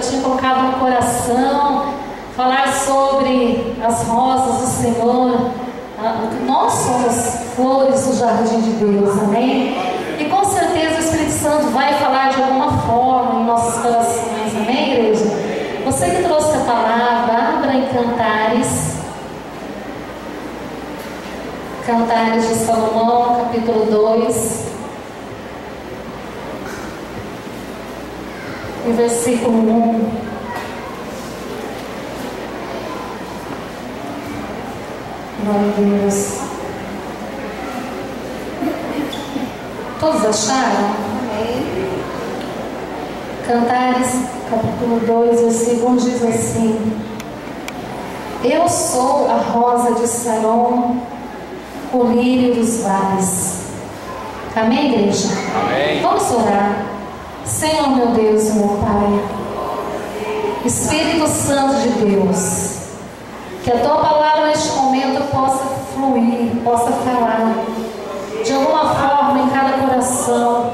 eu tinha colocado no coração falar sobre as rosas do Senhor. Nós somos flores do jardim de Deus, amém? E com certeza o Espírito Santo vai falar de alguma forma em nossos corações, amém, igreja? Você que trouxe a palavra, abra em Cantares de Salomão, capítulo 2, e versículo 1. Glória a Deus. Todos acharam? Amém. Cantares, capítulo 2, versículo 1 diz assim: Eu sou a rosa de Saron, o lírio dos vales. Amém, igreja? Amém. Vamos orar. Senhor, meu Deus e meu Pai, Espírito Santo de Deus, que a Tua palavra neste momento possa fluir, possa falar de alguma forma em cada coração.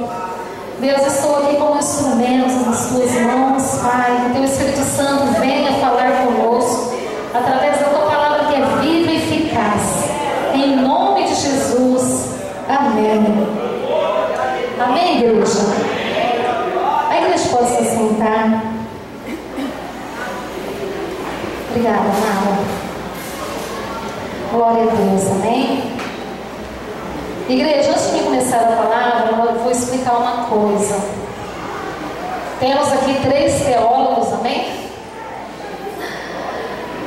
Deus, estou aqui como instrumento nas Tuas mãos, Pai. Que Teu Espírito Santo venha falar conosco através da Tua palavra que é viva e eficaz. Em nome de Jesus. Amém. Amém, igreja? A igreja pode se sentar. Obrigada, Mara. Glória a Deus, amém? Igreja, antes de começar a palavra, eu vou explicar uma coisa. Temos aqui 3 teólogos, amém?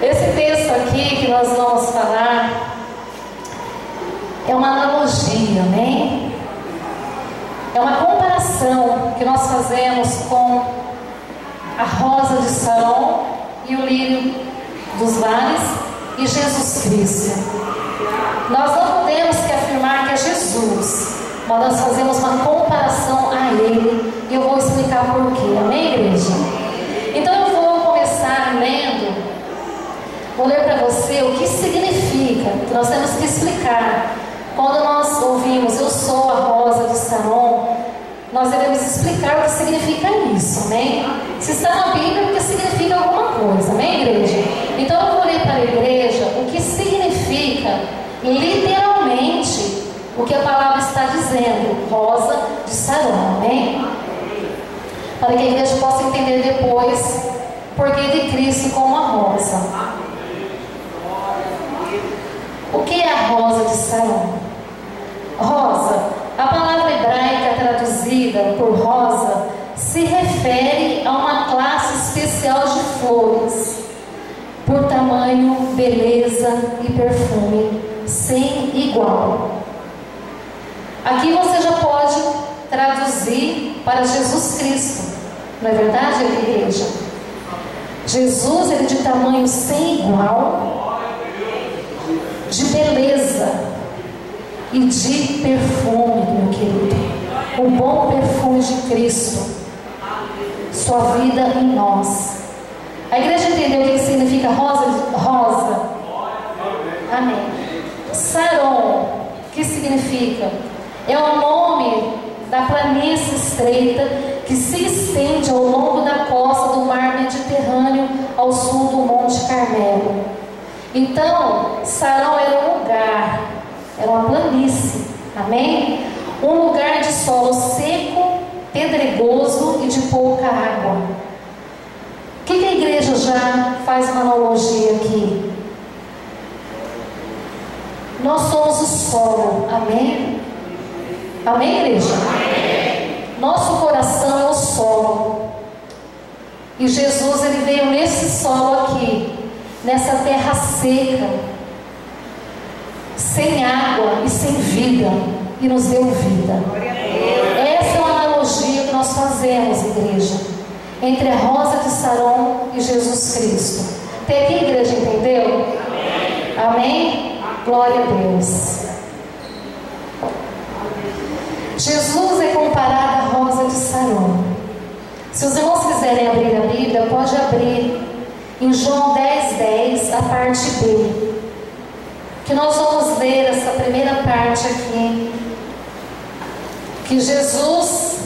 Esse texto aqui que nós vamos falar é uma analogia, amém? É uma comparação que nós fazemos com a rosa de Saron e o lírio dos vales e Jesus Cristo. Nós não podemos que afirmar que é Jesus, mas nós fazemos uma comparação a Ele, e eu vou explicar por quê, amém, igreja? Então eu vou começar lendo, vou ler para você o que significa, que nós temos que explicar. Quando nós ouvimos eu sou a rosa de Saron, nós devemos explicar o que significa isso, amém? Se está na Bíblia, porque significa alguma coisa, amém, igreja? Então eu vou ler para a igreja o que significa literalmente o que a palavra está dizendo, rosa de Saron, amém? Para que a igreja possa entender depois o porquê de Cristo como a rosa. O que é a rosa de Saron? Rosa, a palavra hebraica traduzida por rosa se refere a uma classe especial de flores, por tamanho, beleza e perfume sem igual. Aqui você já pode traduzir para Jesus Cristo, não é verdade, igreja? Jesus, ele de tamanho sem igual, de beleza e de perfume, meu querido, o bom perfume de Cristo, sua vida em nós. A igreja entendeu o que significa rosa? Amém. Saron, o que significa? É o nome da planície estreita que se estende ao longo da costa do mar Mediterrâneo ao sul do Monte Carmelo. Então, Saron era um lugar, era uma planície, amém? Um lugar de solo seco, pedregoso e de pouca água. O que a igreja já faz uma analogia aqui? Nós somos o solo, amém? Amém, igreja? Amém. Nosso coração é o solo. E Jesus, ele veio nesse solo aqui, nessa terra seca, sem água e sem vida, e nos deu vida. Essa é uma analogia que nós fazemos, igreja, entre a rosa de Saron e Jesus Cristo. Até aqui, igreja, entendeu? Amém? Amém? Glória a Deus. Jesus é comparado à rosa de Saron. Se os irmãos quiserem abrir a Bíblia, pode abrir em João 10:10, a parte B, que nós vamos ler essa primeira parte aqui, que Jesus,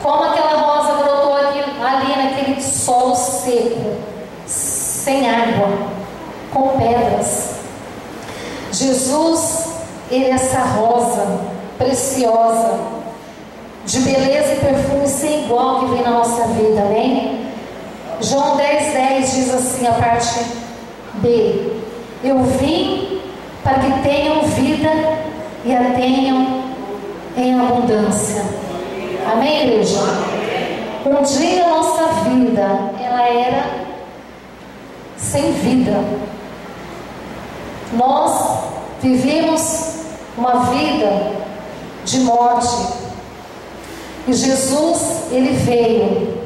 como aquela rosa brotou ali naquele solo seco, sem água, com pedras. Jesus, Ele é essa rosa preciosa, de beleza e perfume sem igual que vem na nossa vida, amém? João 10:10 diz assim, a parte B: eu vim para que tenham vida e a tenham em abundância. Amém, igreja? Um dia a nossa vida, ela era sem vida. Nós vivíamos uma vida de morte. E Jesus, Ele veio.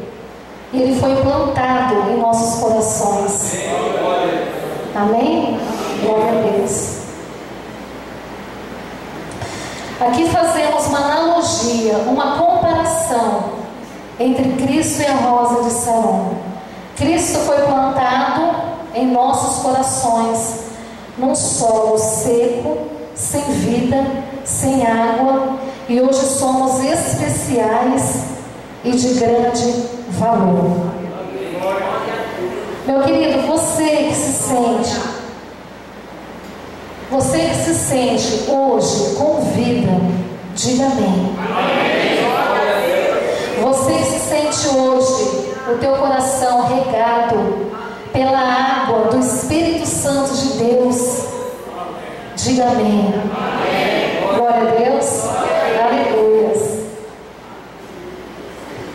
E Ele foi plantado em nossos corações. Amém? Glória a Deus. Aqui fazemos uma analogia, uma comparação entre Cristo e a rosa de Saron. Cristo foi plantado em nossos corações, num solo seco, sem vida, sem água, e hoje somos especiais e de grande valor. Meu querido, você que se sente hoje com vida, diga amém. Você que se sente hoje o teu coração regado pela água do Espírito Santo de Deus, diga amém. Glória a Deus. Aleluias.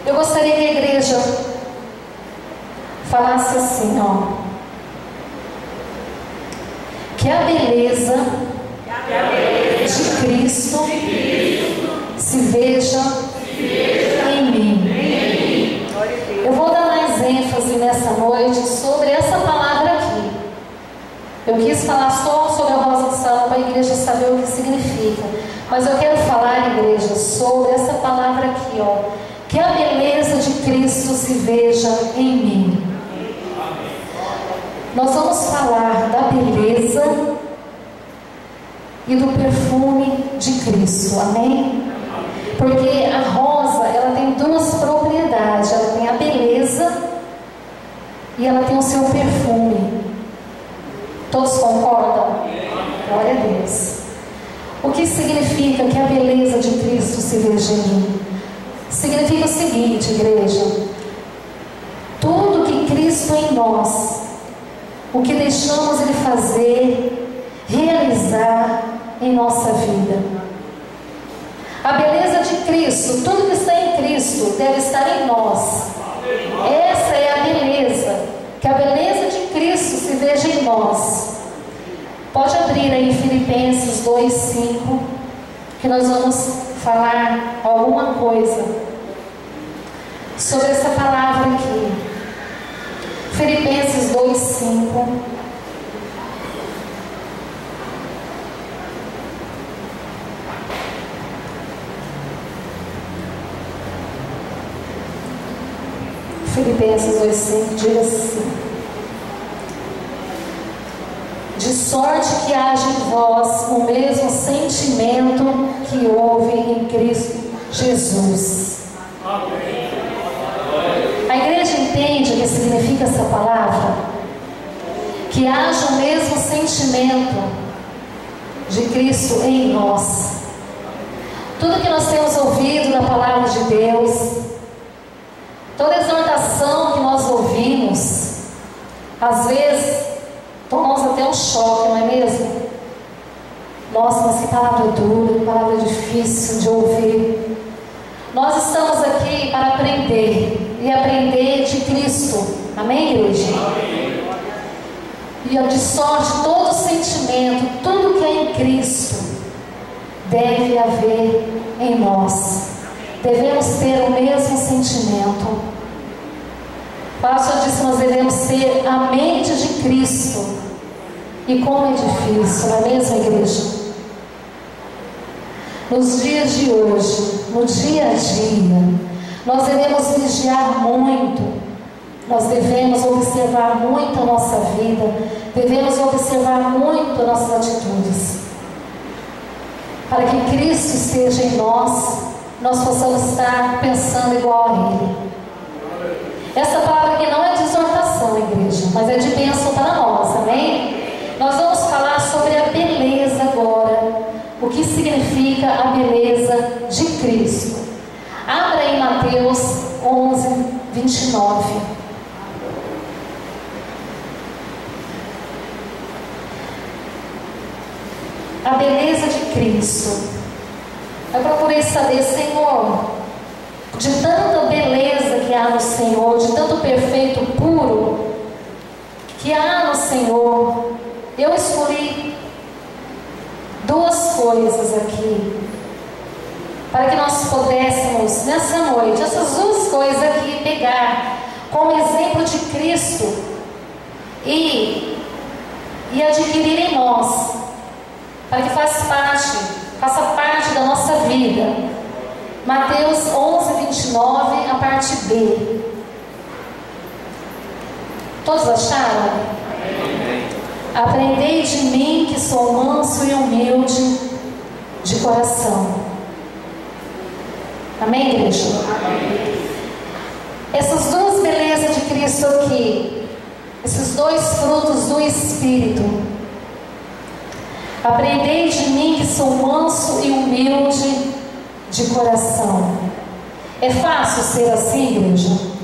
Eu gostaria que a igreja falasse assim, ó: que a beleza de Cristo se veja em mim. Eu vou dar mais ênfase nessa noite sobre essa palavra aqui. Eu quis falar só sobre a rosa de Saron para a igreja saber o que significa, mas eu quero falar, igreja, sobre essa palavra aqui, ó: que a beleza de Cristo se veja em mim. Nós vamos falar da beleza e do perfume de Cristo, amém? Porque a rosa, ela tem duas propriedades: ela tem a beleza e ela tem o seu perfume. Todos concordam? Glória a Deus. O que significa que a beleza de Cristo se veja em mim? Significa o seguinte, igreja: tudo que Cristo em nós, o que deixamos Ele fazer, realizar em nossa vida. A beleza de Cristo, tudo que está em Cristo deve estar em nós. Essa é a beleza, que a beleza de Cristo se veja em nós. Pode abrir aí Filipenses 2:5, que nós vamos falar alguma coisa sobre essa palavra aqui. Filipenses 2:5. Filipenses 2:5 diz assim: de sorte que haja em vós o mesmo sentimento que houve em Cristo Jesus. A igreja entende o que significa essa palavra? Que haja o mesmo sentimento de Cristo em nós. Tudo que nós temos ouvido na palavra de Deus, toda exortação que nós ouvimos, às vezes tomamos até um choque, não é mesmo? Nossa, mas que palavra dura, que palavra difícil de ouvir. Nós estamos aqui para aprender, e aprender de Cristo. Amém, igreja? E de sorte, todo sentimento, tudo que é em Cristo, deve haver em nós. Devemos ter o mesmo sentimento. O pastor disse que nós devemos ter a mente de Cristo. E como é difícil, não é mesmo, igreja? Nos dias de hoje, no dia a dia, nós devemos vigiar muito. Nós devemos observar muito a nossa vida. Devemos observar muito as nossas atitudes, para que Cristo esteja em nós, nós possamos estar pensando igual a Ele. Essa palavra aqui não é de exortação. igreja, mas é de bênção para nós, amém? Nós vamos falar sobre a beleza agora, o que significa a beleza de Cristo. Abra em Mateus 11, 29. A beleza de Cristo. Eu procurei saber, Senhor, de tanta beleza que há no Senhor, de tanto perfeito, puro que há no Senhor, eu escolhi duas coisas aqui, para que nós pudéssemos, nessa noite, essas duas coisas aqui, pegar como exemplo de Cristo e adquirir em nós, para que faça parte da nossa vida. Mateus 11, 29, a parte B. Todos acharam? Amém. Aprendei de mim, que sou manso e humilde de coração. Amém, igreja? Amém. Essas duas belezas de Cristo aqui, esses dois frutos do Espírito. Aprendei de mim, que sou manso e humilde de coração. É fácil ser assim, igreja?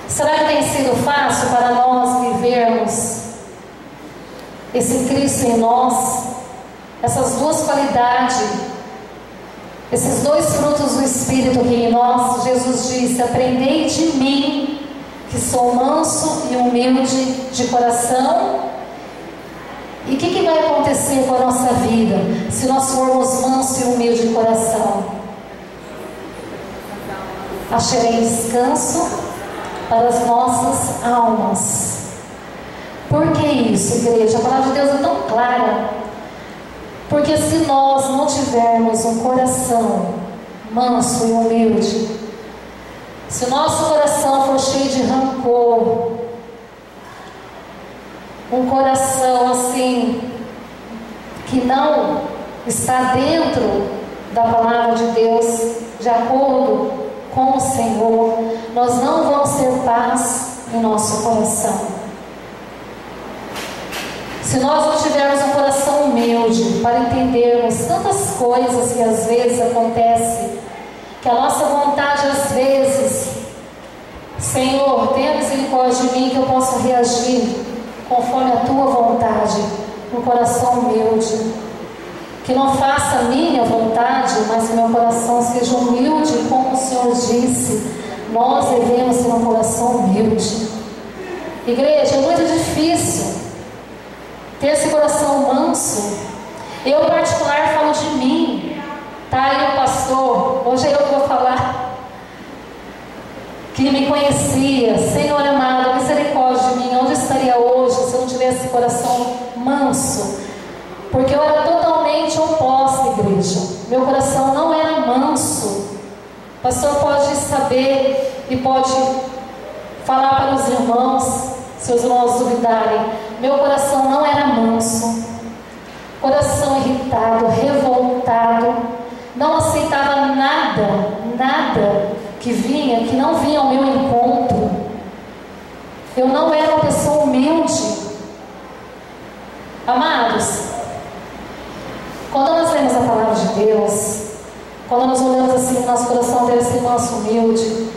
Será que tem sido fácil para nós vivermos esse Cristo em nós? Essas duas qualidades, esses dois frutos do Espírito aqui em nós. Jesus disse: aprendei de mim, que sou manso e humilde de coração. E o que vai acontecer com a nossa vida se nós formos mansos e humildes de coração? Acharei descanso para as nossas almas. Por que isso, igreja? A palavra de Deus é tão clara. Porque se nós não tivermos um coração manso e humilde, se o nosso coração for cheio de rancor, um coração assim, que não está dentro da palavra de Deus, de acordo com o Senhor, nós não vamos ter paz em nosso coração. Se nós não tivermos um coração humilde para entendermos tantas coisas que às vezes acontecem, que a nossa vontade às vezes, Senhor, tenha misericórdia de mim, que eu possa reagir conforme a tua vontade, um coração humilde, que não faça a minha vontade, mas que meu coração seja humilde, como o Senhor disse. Nós devemos ter um coração humilde. Igreja, é muito difícil ter esse coração manso. Eu, em particular, falo de mim, tá? E o pastor, hoje é eu que vou falar, que me conhecia. Senhor amado, misericórdia de mim, onde estaria hoje se eu não tivesse esse coração manso? Porque eu era totalmente oposta, igreja. Meu coração não era manso. O pastor pode saber e pode falar para os irmãos, se os irmãos duvidarem. Meu coração não era manso. Coração irritado, revoltado, não aceitava nada que vinha, que não vinha ao meu encontro. Eu não era uma pessoa humilde. Amados, quando nós lemos a palavra de Deus, quando nós olhamos assim, nosso coração deve ser manso, humilde,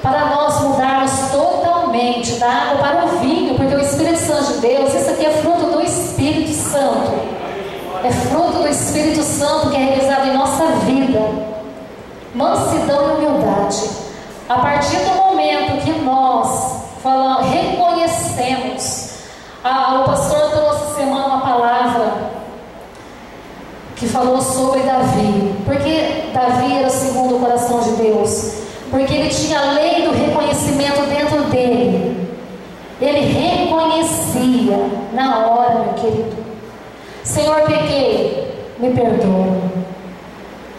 para nós mudarmos totalmente da água para o vinho, porque o Espírito Santo de Deus, isso aqui é fruto do Espírito Santo. É fruto do Espírito Santo que é realizado em nossa vida. Mansidão e humildade. A partir do momento que nós reconhecemos, o pastor trouxe semana uma palavra que falou sobre Davi. Porque Davi era segundo o coração de Deus? Porque ele tinha a lei do reconhecimento dentro dele. Ele reconhecia na hora, meu querido. Senhor, pequei, me perdoa.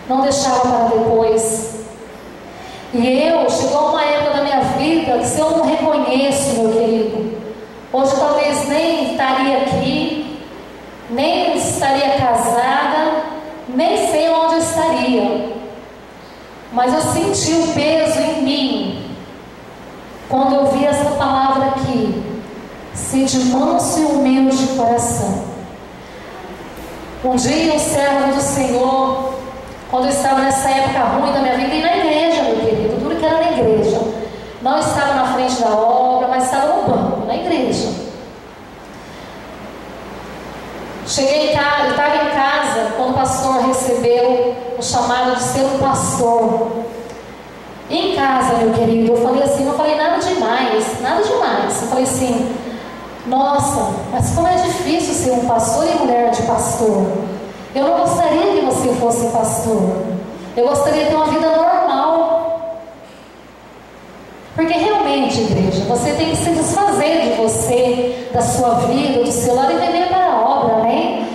Não deixava para depois. E chegou uma época da minha vida que, se eu não reconheço, meu querido, hoje talvez nem estaria aqui, nem estaria casada, nem sei onde eu estaria. Mas eu senti o peso em mim quando eu vi essa palavra aqui. sede manso e humilde de coração. Um dia, um servo do Senhor, quando eu estava nessa época ruim da minha vida, e na igreja, meu querido, duro que era na igreja, não estava na frente da obra, mas estava no banco, na igreja. Cheguei em casa, eu estava em casa quando o pastor recebeu o chamado de ser um pastor. Em casa, meu querido, eu falei assim, não falei nada demais, nada demais. Eu falei assim, nossa, mas como é difícil ser um pastor e mulher de pastor. Eu não gostaria que você fosse pastor. Eu gostaria de ter uma vida normal. Porque realmente, igreja, você tem que se desfazer de você, da sua vida, do seu lado e viver para a obra, amém?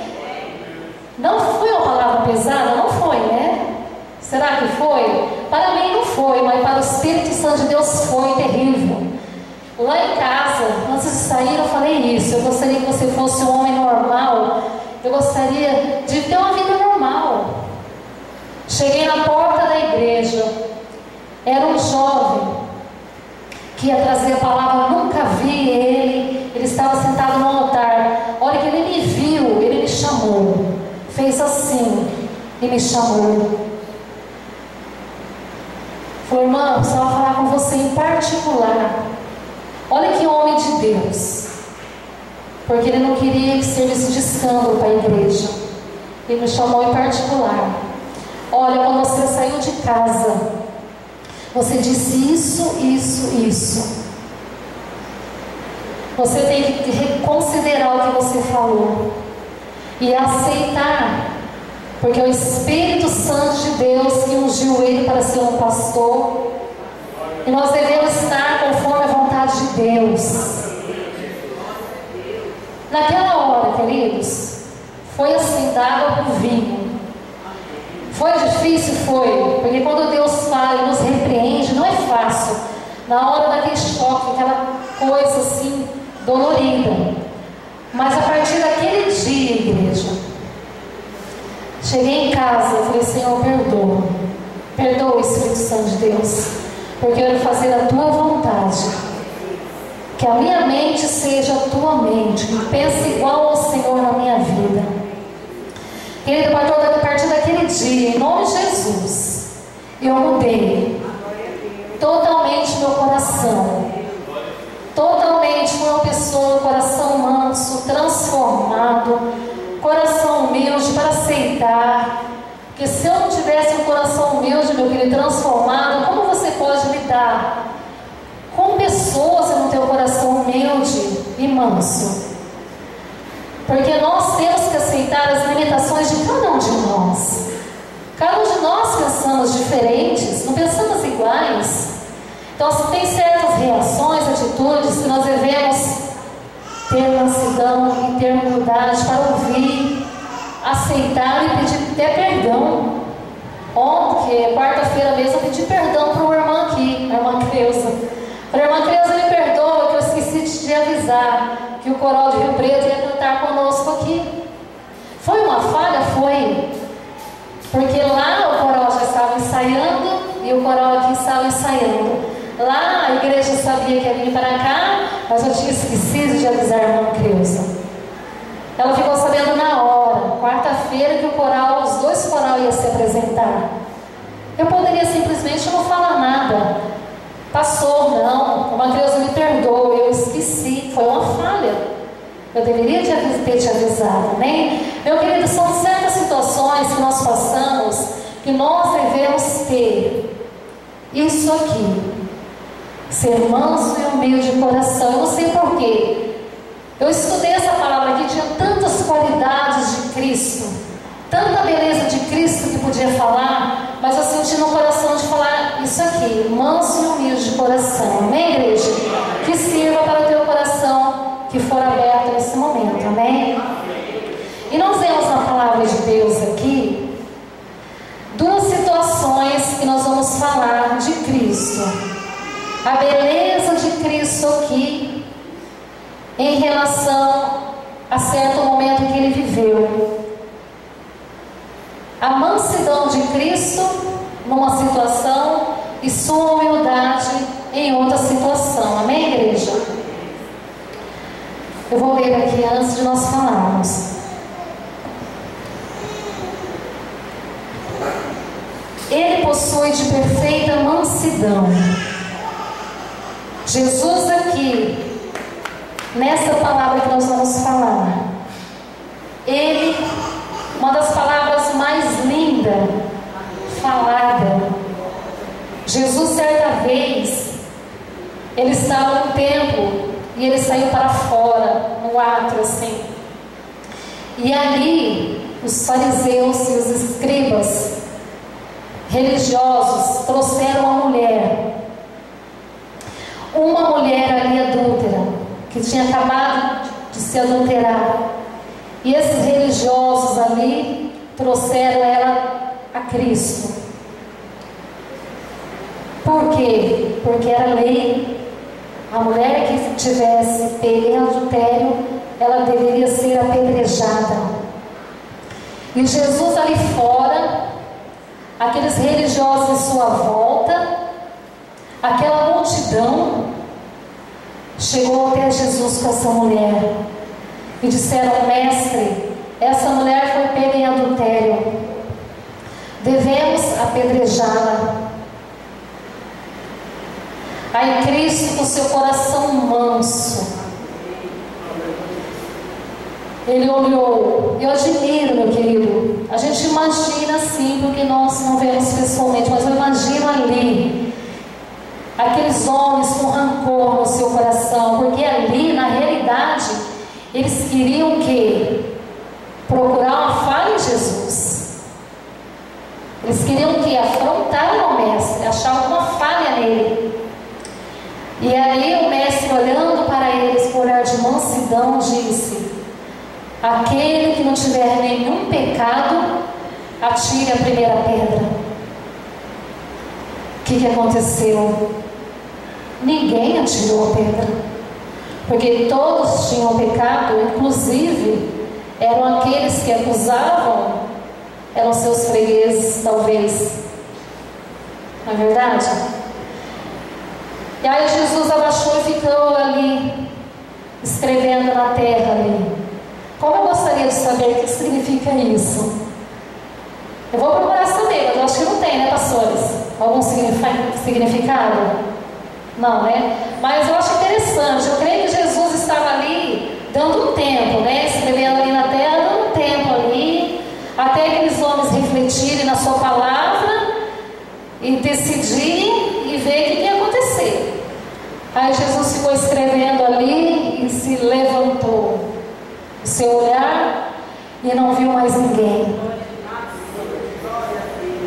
Não foi uma palavra pesada? Não foi, né? Será que foi? Para mim não foi, mas para o Espírito Santo de Deus foi terrível. Lá em casa, antes de sair, eu falei isso. Eu gostaria que você fosse um homem normal. Eu gostaria de ter uma vida normal. Cheguei na porta da igreja. Era um jovem que ia trazer a palavra. Nunca vi ele. Ele estava sentado no altar. A hora que ele me viu, ele me chamou. Fez assim e me chamou. Falou, irmã, eu precisava falar com você em particular. Olha que homem de Deus. Porque ele não queria que servisse de escândalo para a igreja. Ele me chamou em particular. Olha, quando você saiu de casa, você disse isso, isso, isso. Você tem que reconsiderar o que você falou e aceitar. Porque é o Espírito Santo de Deus que ungiu ele para ser um pastor. E nós devemos estar conforme a vontade de Deus. Naquela hora, queridos, foi assim, da água para o vinho. Foi difícil? Foi. Porque quando Deus fala e nos repreende, não é fácil. Na hora daquele choque, aquela coisa assim, dolorida. Mas a partir daquele dia, igreja, cheguei em casa e falei, Senhor, perdoa. Perdoa o Espírito Santo de Deus. Porque eu quero fazer a tua vontade. Que a minha mente seja a tua mente. Que pense igual ao Senhor na minha vida. Querido, a partir daquele dia, em nome de Jesus, eu mudei totalmente meu coração. Totalmente uma pessoa, coração manso, transformado, coração humilde para aceitar. Porque se eu não tivesse um coração humilde, meu querido, transformado, como você pode lidar com pessoas que não têm um coração humilde e manso? Porque nós temos que aceitar as limitações de cada um de nós. Cada um de nós pensamos diferentes, não pensamos iguais. Então tem certas reações, atitudes que nós devemos ter mansidão e ter humildade para ouvir, aceitar e pedir até perdão. Ontem, quarta-feira mesmo, eu pedi perdão para uma irmã aqui, a irmã Creuza. Falei, irmã Creuza, me perdoa que eu esqueci de avisar que o coral de Rio Preto ia cantar conosco aqui. Foi uma falha? Foi. Porque lá o coral já estava ensaiando e o coral aqui estava ensaiando. Lá a igreja sabia que ia vir para cá, mas eu tinha esquecido de avisar a irmã Creuza. Ela ficou sabendo na hora, quarta-feira, que o coral, os dois corais iam se apresentar. Eu poderia simplesmente não falar nada. Passou, não, uma criança me perdoa, eu esqueci, foi uma falha. Eu deveria ter te avisado, amém? Meu querido, são certas situações que nós passamos que nós devemos ter isso aqui. Ser manso e humilde de coração. Eu não sei porquê. Eu estudei essa palavra aqui, tinha tantas qualidades de Cristo, tanta beleza de Cristo que podia falar, mas eu senti no coração de falar isso aqui, manso e humilde de coração, amém, igreja? Que sirva para o teu coração que for aberto nesse momento, amém? E nós vemos na palavra de Deus aqui duas situações que nós vamos falar de Cristo. A beleza de Cristo aqui em relação a certo momento que ele viveu. A mansidão de Cristo numa situação e sua humildade em outra situação. Amém, igreja? Eu vou ler aqui antes de nós falarmos. Ele possui de perfeita mansidão. Jesus aqui, nessa palavra que nós vamos falar, ele, uma das palavras mais lindas falada. Jesus, certa vez, ele estava no templo e ele saiu para fora, no átrio assim. E ali, os fariseus e os escribas religiosos trouxeram uma mulher ali adúltera, que tinha acabado de se adulterar. E esses religiosos ali trouxeram ela a Cristo. Por quê? Porque era lei. A mulher que tivesse pego em adultério, ela deveria ser apedrejada. E Jesus ali fora, aqueles religiosos em sua volta, aquela multidão chegou até Jesus com essa mulher e disseram: mestre, essa mulher foi pega em adultério, devemos apedrejá-la. Aí Cristo, com seu coração manso, ele olhou. Eu admiro, meu querido, a gente imagina assim, porque nós não vemos pessoalmente, mas eu imagino ali aqueles homens com rancor no seu coração, porque ali, na realidade, eles queriam o quê? Procurar uma falha em Jesus. Eles queriam o quê? Afrontar o mestre, achar alguma falha nele. E aí o mestre, olhando para eles com olhar de mansidão, disse: aquele que não tiver nenhum pecado, atire a primeira pedra. O que aconteceu? Ninguém atirou a pedra, porque todos tinham pecado, inclusive eram aqueles que acusavam, eram seus fregueses, talvez. Não é verdade? E aí Jesus abaixou e ficou ali, escrevendo na terra ali. Como eu gostaria de saber o que significa isso? Eu vou procurar saber, mas eu acho que não tem, né, pastores? Algum significado? Não, né? Mas eu acho interessante. Eu creio que Jesus estava ali dando um tempo, né? Escrevendo ali na terra, dando um tempo ali, até aqueles homens refletirem na sua palavra e decidirem e ver o que ia acontecer. Aí Jesus ficou escrevendo ali e se levantou o seu olhar e não viu mais ninguém.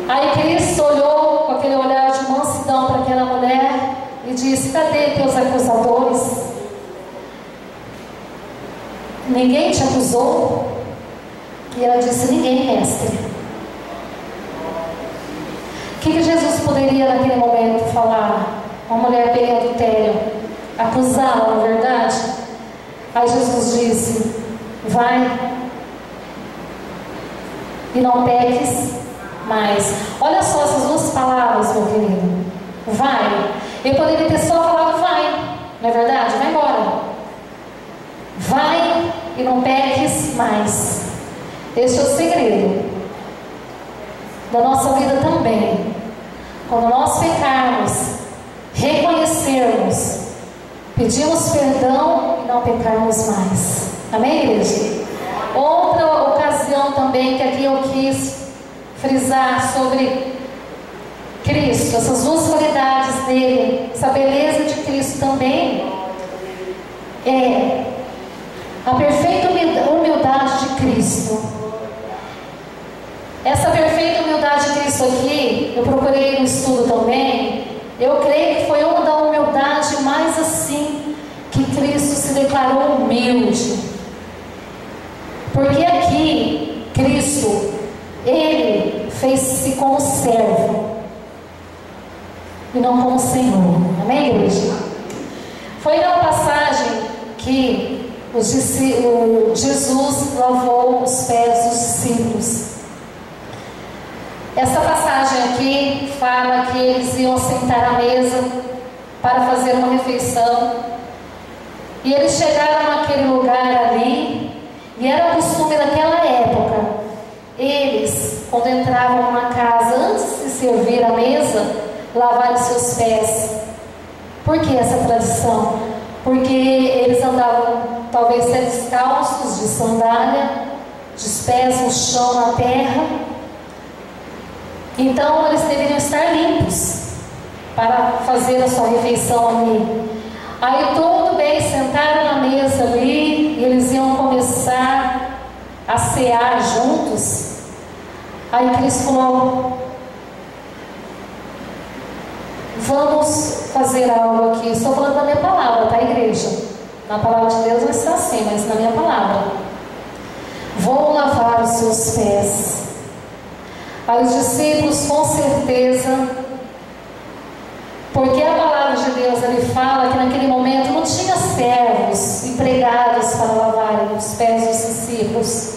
Aí Cristo olhou com aquele olhar de mansidão para aquela mulher e disse: cadê teus acusadores? Ninguém te acusou? E ela disse: ninguém, mestre. O que Jesus poderia naquele momento falar? Uma mulher pega adultério, acusá-la, não é verdade? Aí Jesus disse: vai e não peques mais. Olha só essas duas palavras, meu querido. Vai. Eu poderia ter só falado vai, não é verdade? Vai embora. Vai e não peques mais. Esse é o segredo da nossa vida também. Quando nós pecarmos, reconhecermos, pedimos perdão e não pecarmos mais. Amém, igreja? Outra ocasião também que aqui eu quis frisar sobre Cristo, essas duas qualidades dele, essa beleza de Cristo também, é a perfeita humildade de Cristo. Essa perfeita humildade de Cristo aqui, eu procurei no estudo também. Eu creio que foi uma da humildade mais assim, que Cristo se declarou humilde. Porque aqui, Cristo, ele fez-se como servo e não como Senhor. Amém, igreja? Foi na passagem que Jesus lavou os pés dos discípulos. Essa passagem aqui fala que eles iam sentar à mesa para fazer uma refeição. E eles chegaram naquele lugar ali, e era o costume daquela época, eles, quando entravam numa casa, antes de servir a mesa, lavarem seus pés. Por que essa tradição? Porque eles andavam talvez descalços, de sandália, de pés no chão, na terra. Então eles deveriam estar limpos para fazer a sua refeição ali. Aí tudo bem, sentaram na mesa ali, e eles iam começar a cear juntos. Aí Cristo falou: vamos fazer algo aqui. Estou falando da minha palavra, tá, igreja? Na palavra de Deus não está assim, mas na minha palavra. Vou lavar os seus pés. Aí os discípulos, com certeza, porque a palavra de Deus ele fala que naquele momento não tinha servos, empregados para lavarem os pés dos discípulos.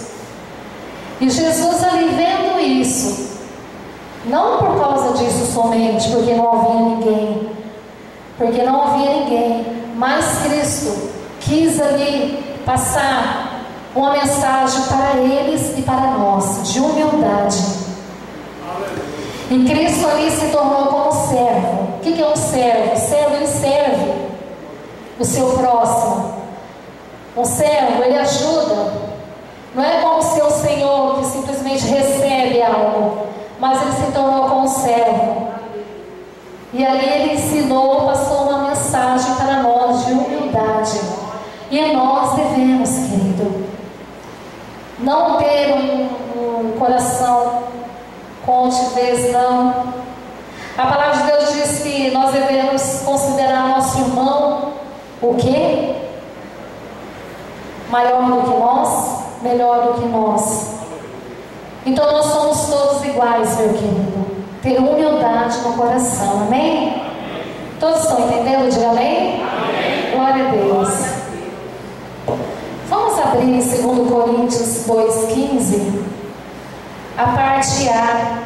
E Jesus ali vendo isso, não por causa disso somente, porque não havia ninguém, mas Cristo quis ali passar uma mensagem para eles e para nós, de humildade. E Cristo ali se tornou como servo. O que é um servo? O servo, ele serve o seu próximo. Um servo, ele ajuda. Não é como o seu Senhor que simplesmente recebe algo, mas ele se tornou como servo. E ali ele ensinou, passou uma mensagem para nós de humildade. E nós devemos, querido, não ter um coração com altivez, não. A palavra de Deus diz que nós devemos considerar nosso irmão o quê? Maior do que nós, melhor do que nós. Então nós somos todos iguais, meu querido. Ter humildade no coração, amém? Todos estão entendendo? Diga amém? Amém. Glória a Deus. Vamos abrir em 2 Coríntios 2,15, a parte A,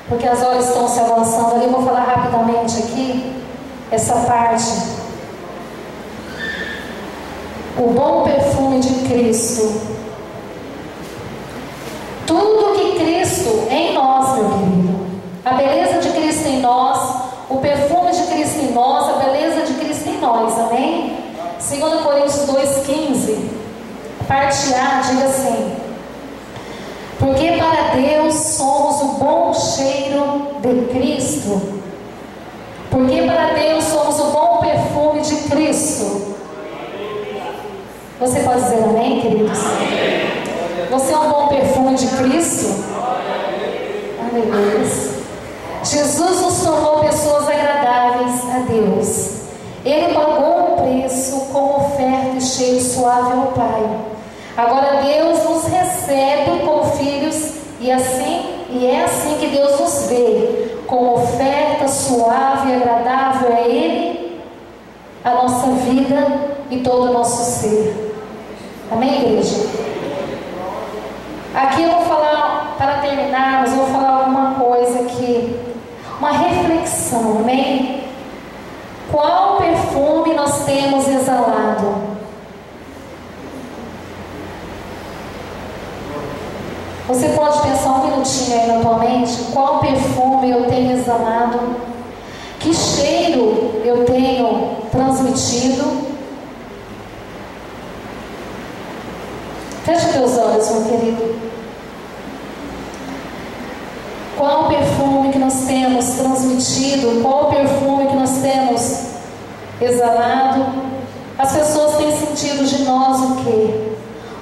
porque as horas estão se avançando ali. Eu vou falar rapidamente aqui essa parte. O bom perfume de Cristo. Tudo que Cristo em nós, meu querido, a beleza de Cristo em nós, o perfume de Cristo em nós, a beleza de Cristo em nós, amém? 2 Coríntios 2,15, parte A, diga assim: porque para Deus somos o bom cheiro de Cristo. Porque para Deus somos o bom perfume de Cristo. Você pode dizer amém, queridos? Amém. Você é um bom perfume de Cristo? Aleluia. Jesus nos tornou pessoas agradáveis a Deus. Ele pagou um preço com oferta e cheiro suave ao Pai. Agora Deus nos recebe como filhos, e é assim que Deus nos vê, com oferta suave e agradável a Ele, a nossa vida e todo o nosso ser. Amém, igreja? Aqui eu vou falar, para terminarmos, eu vou falar alguma coisa aqui, uma reflexão, amém? Qual perfume nós temos exalado? Você pode pensar um minutinho aí na tua mente, qual perfume eu tenho exalado? Que cheiro eu tenho transmitido? Feche teus olhos, meu querido. Qual o perfume que nós temos transmitido? Qual o perfume que nós temos exalado? As pessoas têm sentido de nós o quê?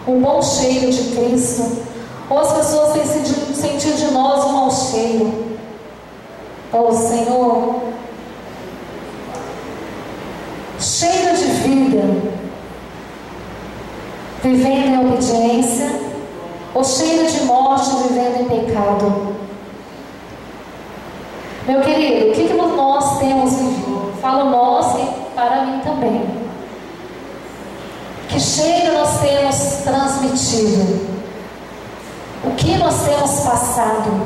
Um bom cheiro de Cristo. Ou as pessoas têm sentido de nós um mau cheiro? Oh, Senhor, cheiro de vida, vivendo em obediência, ou cheiro de morte, vivendo em pecado? Meu querido, o que nós temos vivido? Falo nós e para mim também. Que cheiro nós temos transmitido? O que nós temos passado?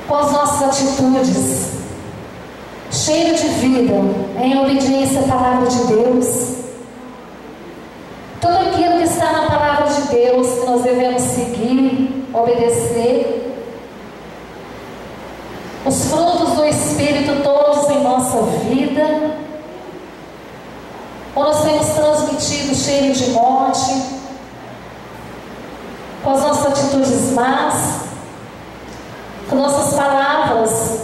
Com as nossas atitudes? cheio de vida, em obediência à palavra de Deus. Tudo aquilo que está na palavra de Deus, que nós devemos seguir, obedecer. Os frutos do Espírito todos em nossa vida. Ou nós temos transmitido cheio de morte, com as nossas atitudes más, com nossas palavras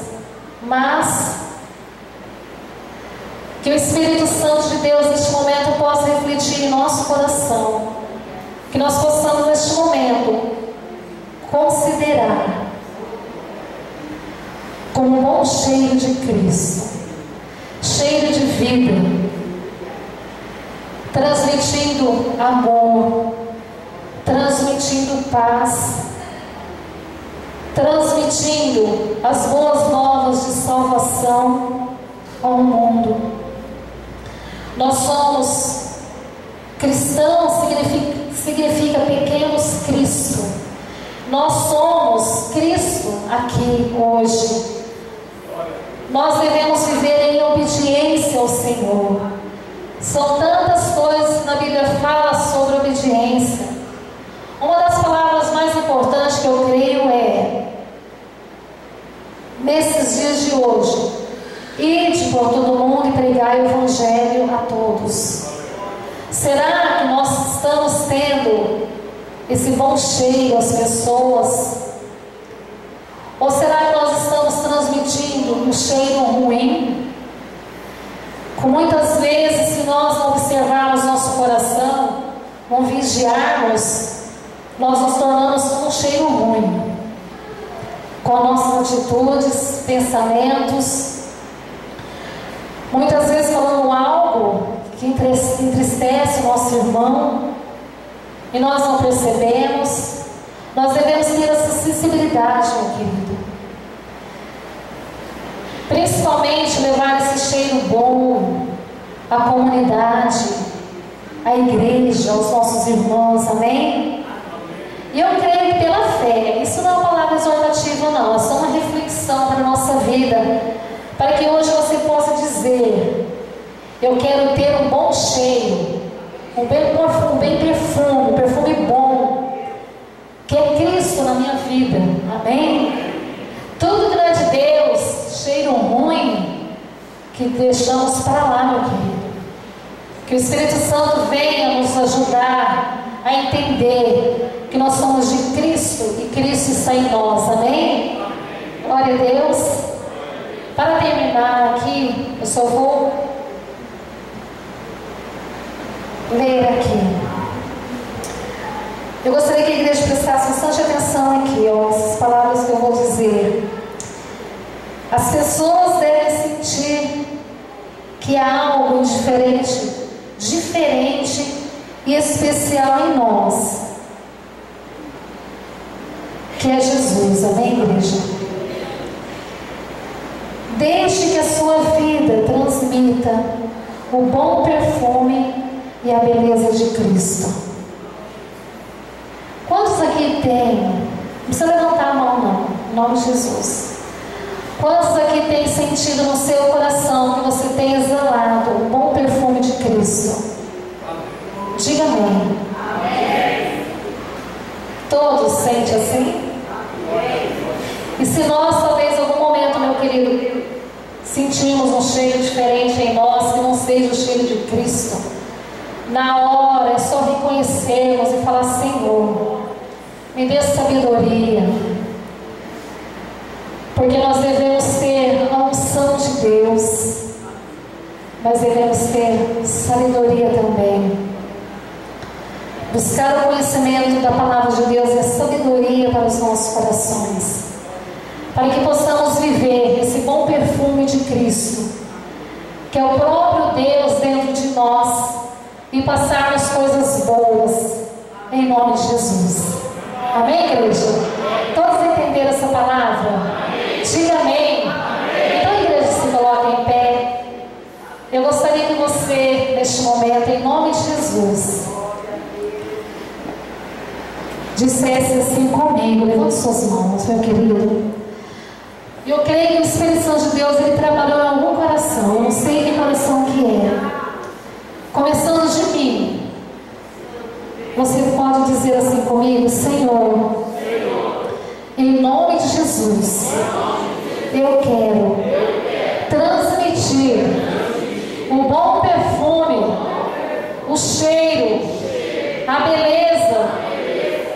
más. Que o Espírito Santo de Deus neste momento possa refletir em nosso coração. Que nós possamos neste momento considerar como um bom cheiro de Cristo, cheiro de vida, transmitindo amor, transmitindo paz, transmitindo as boas novas de salvação ao mundo. Nós somos cristãos, significa pequenos Cristo. Nós somos Cristo aqui hoje. Nós devemos viver em obediência ao Senhor. São tantas coisas que na Bíblia fala sobre obediência. Uma das palavras mais importantes que eu creio é, nesses dias de hoje, ide por todo mundo e pregai o Evangelho a todos. Será que nós estamos tendo esse bom cheiro às pessoas? Ou será que nós estamos transmitindo um cheiro ruim? Com muitas vezes, se nós não observarmos nosso coração, não vigiarmos, nós nos tornamos com um cheiro ruim, com nossas atitudes, pensamentos, muitas vezes falando algo que entristece o nosso irmão e nós não percebemos. Nós devemos ter essa sensibilidade, meu querido, principalmente levar esse cheiro bom à comunidade, à igreja, aos nossos irmãos, amém? E eu creio que pela fé, isso não é uma palavra exortativa não, é só uma reflexão para a nossa vida, para que hoje você possa dizer: eu quero ter um bom cheiro, um perfume bom, que é Cristo na minha vida, amém? Tudo que não é de Deus, cheiro ruim, que deixamos para lá, meu querido. Que o Espírito Santo venha nos ajudar a entender que nós somos de Cristo e Cristo está em nós, amém? Glória a Deus. Para terminar aqui, eu só vou ler aqui. Eu gostaria que a igreja prestasse bastante atenção aqui, ó, essas palavras que eu vou dizer. As pessoas devem sentir que há algo diferente e especial em nós, que é Jesus, amém, igreja? Deixe que a sua vida transmita o bom perfume e a beleza de Cristo. Quantos aqui tem? Não precisa levantar a mão não, em nome de Jesus. Quantos aqui tem sentido no seu coração que você tem exalado o bom perfume de Cristo? Diga amém. Amém. Todos sentem assim? Amém. E se nós talvez em algum momento, meu querido, sentimos um cheiro diferente em nós, que não seja o cheiro de Cristo, na hora é só reconhecermos e falar: Senhor, me dê sabedoria, porque nós devemos ter a unção de Deus, mas devemos ter sabedoria também. Buscar o conhecimento da palavra de Deus e a sabedoria para os nossos corações, para que possamos viver esse bom perfume de Cristo, que é o próprio Deus dentro de nós, e passarmos coisas boas em nome de Jesus. Amém, igreja? Todos entenderam essa palavra? Diga amém. Então a igreja se coloca em pé. Eu gostaria que você, neste momento, em nome de Jesus, dissesse assim comigo. Levante suas mãos, meu querido. Eu creio que o Espírito Santo de Deus, ele trabalhou em algum coração coração. Eu não sei que coração que é. Começando de mim. Você pode dizer assim comigo: Senhor, em nome de Jesus, eu quero transmitir o bom perfume, o cheiro, a beleza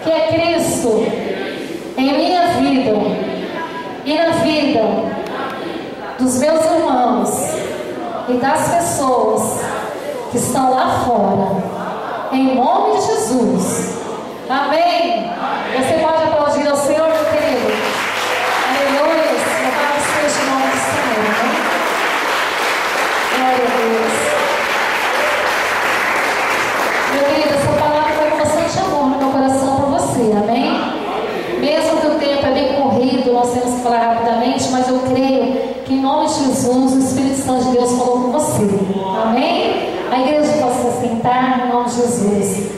que é Cristo em minha vida e na vida dos meus irmãos e das pessoas que estão lá fora. Em nome de Jesus. Amém. Você pode aplaudir ao Senhor, meu querido. Aleluia. Louvado seja o nome do Senhor. Amém? Glória a Deus. Meu querido, essa palavra foi com bastante amor no meu coração por você. Amém? Mesmo que o tempo é bem corrido, nós temos que falar rapidamente, mas eu creio que em nome de Jesus, o Espírito Santo de Deus falou com você. Amém? A igreja pode se sentar em nome de Jesus.